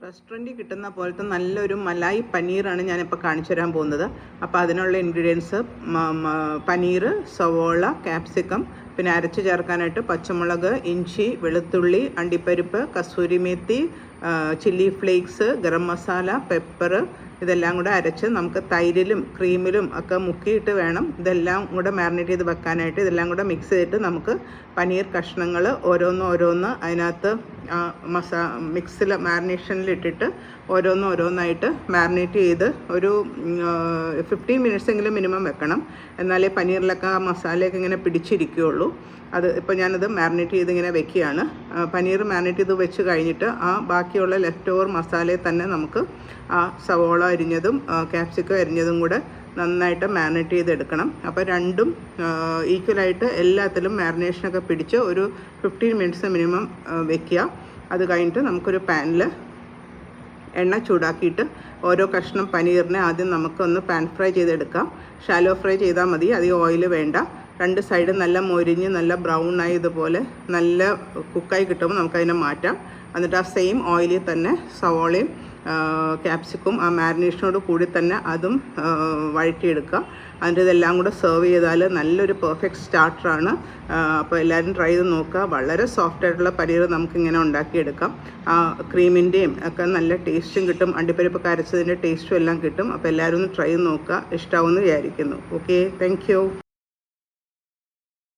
റെസ്റ്റോറൻറ്റിൽ കിട്ടുന്ന പോലത്തെ നല്ലൊരു മലായി പനീറാണ് ഞാനിപ്പോൾ കാണിച്ചു തരാൻ പോകുന്നത്. അപ്പോൾ അതിനുള്ള ഇൻഗ്രീഡിയൻസ് പനീർ, സവോള, ക്യാപ്സിക്കം, പിന്നെ അരച്ച് ചേർക്കാനായിട്ട് പച്ചമുളക്, ഇഞ്ചി, വെളുത്തുള്ളി, അണ്ടിപ്പരിപ്പ്, kasuri methi, chilli flakes, garam masala, pepper, ഇതെല്ലാം കൂടെ അരച്ച് നമുക്ക് തൈരിലും ക്രീമിലും ഒക്കെ മുക്കിയിട്ട് വേണം ഇതെല്ലാം കൂടെ മാരിനേറ്റ് ചെയ്ത് വെക്കാനായിട്ട്. ഇതെല്ലാം കൂടെ മിക്സ് ചെയ്തിട്ട് നമുക്ക് പനീർ കഷ്ണങ്ങൾ ഓരോന്ന് അതിനകത്ത് മിക്സിൽ മാരിനേഷനിലിട്ടിട്ട് ഓരോന്നായിട്ട് മാരിനേറ്റ് ചെയ്ത് ഒരു 15 മിനിറ്റ്സ് എങ്കിലും മിനിമം വെക്കണം. എന്നാലേ പനീറിലൊക്കെ ആ മസാലയൊക്കെ ഇങ്ങനെ പിടിച്ചിരിക്കുകയുള്ളൂ. അത് ഇപ്പോൾ ഞാനത് മാരിനേറ്റ് ചെയ്ത് ഇങ്ങനെ വെക്കുകയാണ്. പനീർ മാരിനേറ്റ് ചെയ്ത് വെച്ച് കഴിഞ്ഞിട്ട് ആ ബാക്കിയുള്ള ലെഫ്റ്റ് ഓവർ മസാലയിൽ തന്നെ നമുക്ക് ആ സവോള അരിഞ്ഞതും ക്യാപ്സിക്കം അരിഞ്ഞതും കൂടെ നന്നായിട്ട് മാരിനേറ്റ് ചെയ്തെടുക്കണം. അപ്പോൾ രണ്ടും ഈക്വലായിട്ട് എല്ലാത്തിലും മാരിനേഷനൊക്കെ പിടിച്ച് ഒരു 15 മിനിറ്റ്സ് മിനിമം വെക്കുക. അത് കഴിഞ്ഞിട്ട് നമുക്കൊരു പാനിൽ എണ്ണ ചൂടാക്കിയിട്ട് ഓരോ കഷ്ണം പനീറിനെ ആദ്യം നമുക്കൊന്ന് പാൻ ഫ്രൈ ചെയ്തെടുക്കാം. ഷാലോ ഫ്രൈ ചെയ്താൽ മതി, അധികം ഓയിൽ വേണ്ട. രണ്ട് സൈഡ് നല്ല മൊരിഞ്ഞ് നല്ല ബ്രൗൺ ആയി ഇതുപോലെ നല്ല കുക്കായി കിട്ടുമ്പോൾ നമുക്കതിനെ മാറ്റാം. എന്നിട്ട് ആ സെയിം ഓയിലിൽ തന്നെ സവോളയും ക്യാപ്സിക്കും ആ മാരിനേഷനോട് കൂടി തന്നെ അതും വഴറ്റിയെടുക്കുക. അതിൻ്റെ ഇതെല്ലാം കൂടെ സെർവ് ചെയ്താൽ നല്ലൊരു പെർഫെക്റ്റ് സ്റ്റാർട്ടറാണ്. അപ്പോൾ എല്ലാവരും ട്രൈ ചെയ്ത് നോക്കുക. വളരെ സോഫ്റ്റായിട്ടുള്ള പനീർ നമുക്കിങ്ങനെ ഉണ്ടാക്കിയെടുക്കാം. ക്രീമിൻ്റെയും ഒക്കെ നല്ല ടേസ്റ്റും കിട്ടും, അണ്ടിപ്പരിപ്പൊക്കെ അരച്ചതിൻ്റെ ടേസ്റ്റും എല്ലാം കിട്ടും. അപ്പോൾ എല്ലാവരും ഒന്ന് ട്രൈ ചെയ്ത് നോക്കുക. ഇഷ്ടമാവുമെന്ന് വിചാരിക്കുന്നു. Okay, thank you.